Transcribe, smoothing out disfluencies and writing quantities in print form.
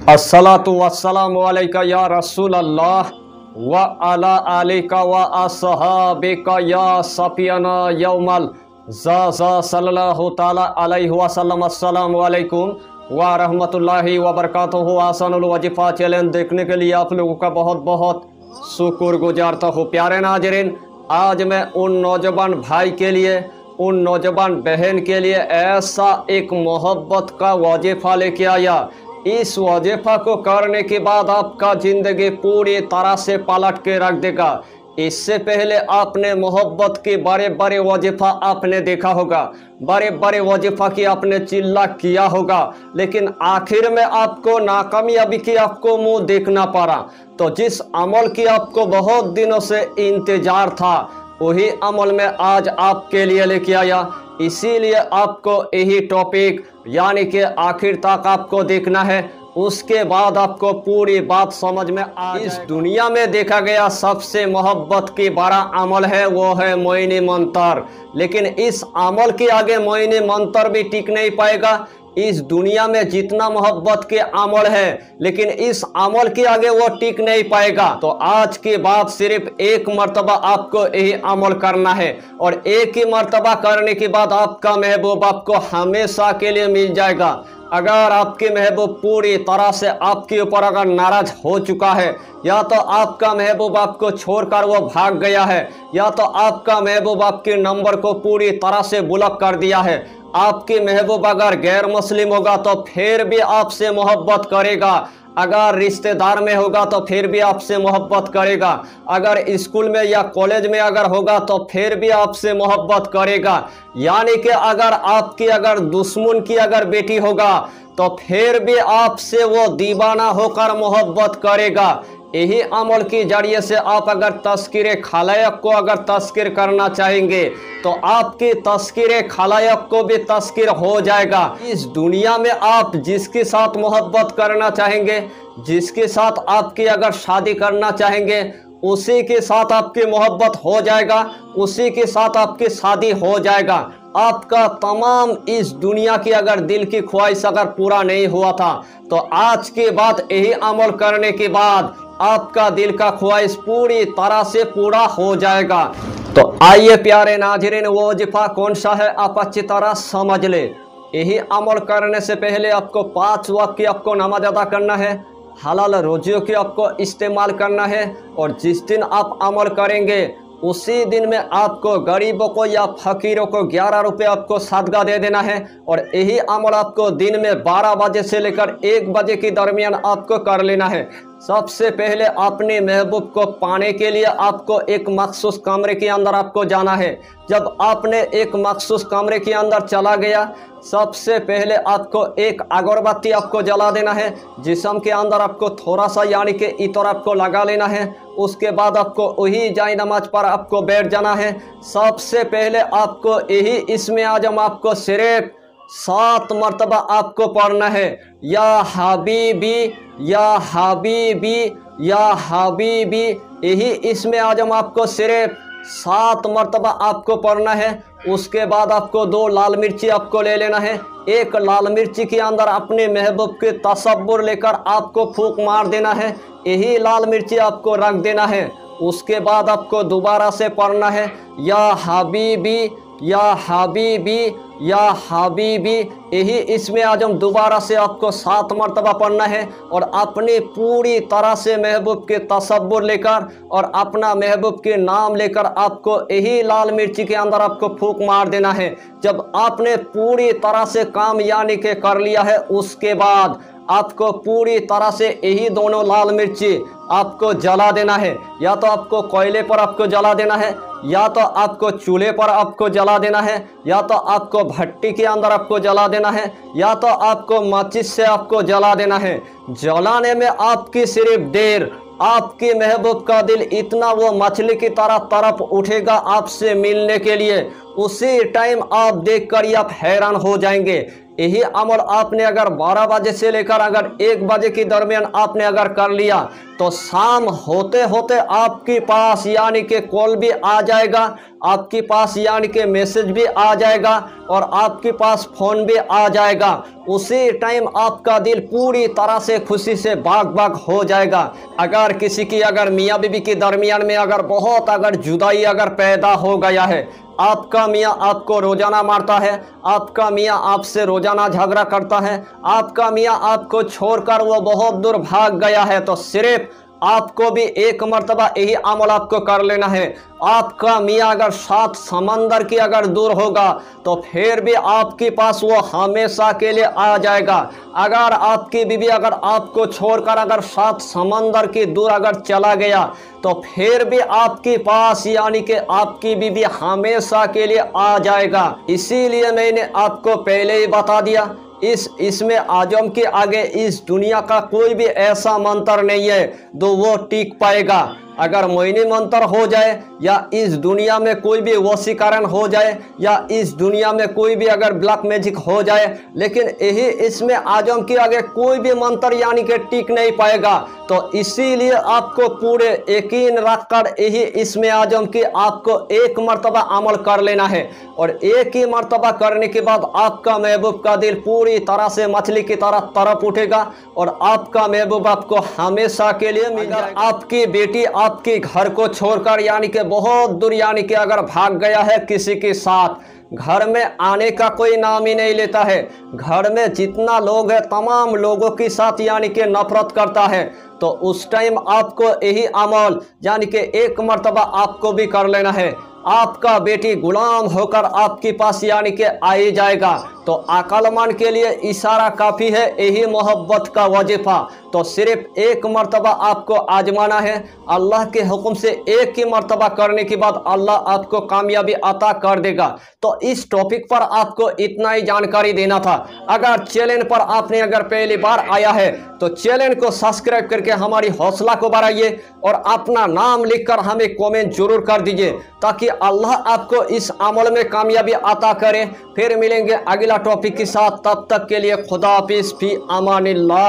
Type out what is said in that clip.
अस्सलातु वस्सलामु अलैका या रसूल अल्लाह व अला आलिका व अस्हाबिका या सफियाना यौमल ज़ा सल्लल्लाहु ताला अलैहि वसल्लम। अस्सलामु अलैकुम व रहमतुल्लाहि व बरकातुहू। आसानुल वजीफ़ा चैलेंज देखने के लिए आप लोगों का बहुत बहुत शुक्र गुजारता हूँ। प्यारे नाज़रीन, आज मैं उन नौजवान भाई के लिए, उन नौजवान बहन के लिए ऐसा एक मोहब्बत का वजीफ़ा लेके आया। इस वजीफ़ा को करने के बाद आपका ज़िंदगी पूरी तरह से पलट के रख देगा। इससे पहले आपने मोहब्बत के बड़े बड़े वजीफ़ा आपने देखा होगा, बड़े बड़े वजीफ़ा की आपने चिल्ला किया होगा, लेकिन आखिर में आपको नाकामयाबी की आपको मुंह देखना पड़ा। तो जिस अमल की आपको बहुत दिनों से इंतज़ार था, वही अमल में आज आपके लिए लेके आया। इसीलिए आपको यही टॉपिक यानी कि आखिर तक आपको देखना है, उसके बाद आपको पूरी बात समझ में आ जाएगा। इस दुनिया में देखा गया सबसे मोहब्बत की बड़ा अमल है, वो है मोइनी मंतर। लेकिन इस अमल के आगे मोइनी मंतर भी टिक नहीं पाएगा। इस दुनिया में जितना मोहब्बत के अमल है, लेकिन इस अमल के आगे वो टिक नहीं पाएगा। तो आज के बाद सिर्फ एक मर्तबा आपको यही अमल करना है, और एक ही मर्तबा करने के बाद आपका महबूब आपको हमेशा के लिए मिल जाएगा। अगर आपके महबूब पूरी तरह से आपके ऊपर अगर नाराज हो चुका है, या तो आपका महबूब आपको छोड़कर वो भाग गया है, या तो आपका महबूब आपके नंबर को पूरी तरह से ब्लॉक कर दिया है, आपके महबूब अगर गैर मुस्लिम होगा तो फिर भी आपसे मोहब्बत करेगा, अगर रिश्तेदार में होगा तो फिर भी आपसे मोहब्बत करेगा, अगर स्कूल में या कॉलेज में अगर होगा तो फिर भी आपसे मोहब्बत करेगा, यानी कि अगर आपकी अगर दुश्मन की अगर बेटी होगा तो फिर भी आपसे वो दीवाना होकर मोहब्बत करेगा। यही अमल के जरिए से आप अगर तस्कीर खलायक को अगर तस्कीर करना चाहेंगे तो आपकी तस्कीर खलायक को भी तस्कीर हो जाएगा। इस दुनिया में आप जिसके साथ मोहब्बत करना चाहेंगे, जिसके साथ आपकी अगर शादी करना चाहेंगे, उसी के साथ आपकी मोहब्बत हो जाएगा, उसी के साथ आपकी शादी हो जाएगा। आपका तमाम इस दुनिया की अगर दिल की ख्वाहिश अगर पूरा नहीं हुआ था, तो आज के बाद यही अमल करने के बाद आपका दिल का ख्वाहिश पूरी तरह से पूरा हो जाएगा। तो आइए प्यारे नाज़रीन, वो वजीफ़ा कौन सा है आप अच्छी तरह समझ ले। यही अमल करने से पहले आपको 5 वक्त की आपको नमाज अदा करना है, हलाल रोजियों की आपको इस्तेमाल करना है, और जिस दिन आप अमल करेंगे उसी दिन में आपको गरीबों को या फकीरों को 11 रुपये आपको सदका दे देना है। और यही अमल आपको दिन में 12 बजे से लेकर 1 बजे के दरमियान आपको कर लेना है। सबसे पहले अपने महबूब को पाने के लिए आपको एक मखसूस कमरे के अंदर आपको जाना है। जब आपने एक मखसूस कमरे के अंदर चला गया, सबसे पहले आपको एक अगरबत्ती आपको जला देना है, जिस्म के अंदर आपको थोड़ा सा यानी कि इतर आपको लगा लेना है। उसके बाद आपको वही जाए नमाज पर आपको बैठ जाना है। सबसे पहले आपको यही इस्मे आजम आपको सिर्फ 7 मरतबा आपको पढ़ना है, या हबीबी या हबीबी या हबीबी। यही इस्मे आजम आपको सिर्फ 7 मरतबा आपको पढ़ना है। उसके बाद आपको 2 लाल मिर्ची आपको ले लेना है। एक लाल मिर्ची के अंदर अपने महबूब के तसव्वुर लेकर आपको फूंक मार देना है, यही लाल मिर्ची आपको रख देना है। उसके बाद आपको दोबारा से पढ़ना है, या हबीबी या हबीबी या हबीबी। यही इसमें आजम दोबारा से आपको 7 मरतबा पढ़ना है, और अपनी पूरी तरह से महबूब के तसव्वुर लेकर और अपना महबूब के नाम लेकर आपको यही लाल मिर्ची के अंदर आपको फूंक मार देना है। जब आपने पूरी तरह से काम यानी कि कर लिया है, उसके बाद आपको पूरी तरह से यही दोनों लाल मिर्ची आपको जला देना है। या तो आपको कोयले पर आपको जला देना है, या तो आपको चूल्हे पर आपको जला देना है, या तो आपको भट्टी के अंदर आपको जला देना है, या तो आपको माचिस से आपको जला देना है। जलाने में आपकी सिर्फ देर, आपके महबूब का दिल इतना वो मछली की तरह तरफ उठेगा आपसे मिलने के लिए, उसी टाइम आप देखकर ही आप हैरान हो जाएंगे। यही अमल आपने अगर 12 बजे से लेकर अगर 1 बजे के दरमियान आपने अगर कर लिया तो शाम होते होते आपके पास यानी कि कॉल भी आ जाएगा, आपके पास यानी कि मैसेज भी आ जाएगा और आपके पास फ़ोन भी आ जाएगा। उसी टाइम आपका दिल पूरी तरह से खुशी से बाग बाग हो जाएगा। अगर किसी की अगर मियाँ बीवी के दरमियान में अगर बहुत अगर जुदाई अगर पैदा हो गया है, आपका मियाँ आपको रोज़ाना मारता है, आपका मियाँ आपसे रोज़ाना झगड़ा करता है, आपका मियाँ आपको छोड़कर वो बहुत दूर भाग गया है, तो सिर्फ आपको भी एक मर्तबा यही अमल आपको कर लेना है। आपका मियाँ अगर 7 समंदर की अगर दूर होगा तो फिर भी आपके पास वो हमेशा के लिए आ जाएगा। अगर आपकी बीवी अगर आपको छोड़कर अगर 7 समंदर की दूर अगर चला गया तो फिर भी आपके पास यानी कि आपकी बीवी हमेशा के लिए आ जाएगा। इसीलिए मैंने आपको पहले ही बता दिया, इसमें आजम के आगे इस दुनिया का कोई भी ऐसा मंत्र नहीं है जो वो टिक पाएगा। अगर मोहिनी मंत्र हो जाए या इस दुनिया में कोई भी वशीकरण हो जाए या इस दुनिया में कोई भी अगर ब्लैक मैजिक हो जाए, लेकिन यही इसमें आजम के आगे कोई भी मंत्र यानी कि टिक नहीं पाएगा। तो इसीलिए आपको पूरे यकीन रखकर यही इसमें आजम की आपको एक मर्तबा अमल कर लेना है और एक ही मर्तबा करने के बाद आपका महबूब का दिल पूरी तरह से मछली की तरह तरफ उठेगा और आपका महबूब आपको हमेशा के लिए मिल जाएगा। आपकी बेटी आपके घर को छोड़कर यानी कि बहुत दूर यानी कि अगर भाग गया है किसी के साथ, घर में आने का कोई नाम ही नहीं लेता है, घर में जितना लोग है तमाम लोगों के साथ यानी कि नफरत करता है, तो उस टाइम आपको यही अमल यानी कि एक मर्तबा आपको भी कर लेना है। आपका बेटी गुलाम होकर आपके पास यानी कि आ ही जाएगा। तो अक्लमंद के लिए इशारा काफ़ी है, यही मोहब्बत का वजीफा। तो सिर्फ एक मर्तबा आपको आजमाना है, अल्लाह के हुक्म से एक ही मर्तबा करने के बाद अल्लाह आपको कामयाबी अता कर देगा। तो इस टॉपिक पर आपको इतना ही जानकारी देना था। अगर चैनल पर आपने अगर पहली बार आया है तो चैनल को सब्सक्राइब करके हमारी हौसला को बढ़ाइए और अपना नाम लिखकर हमें कमेंट जरूर कर दीजिए ताकि अल्लाह आपको इस अमल में कामयाबी अता करे। फिर मिलेंगे अगला टॉपिक के साथ, तब तक के लिए खुदा हाफिज़, फी अमानिल्लाह।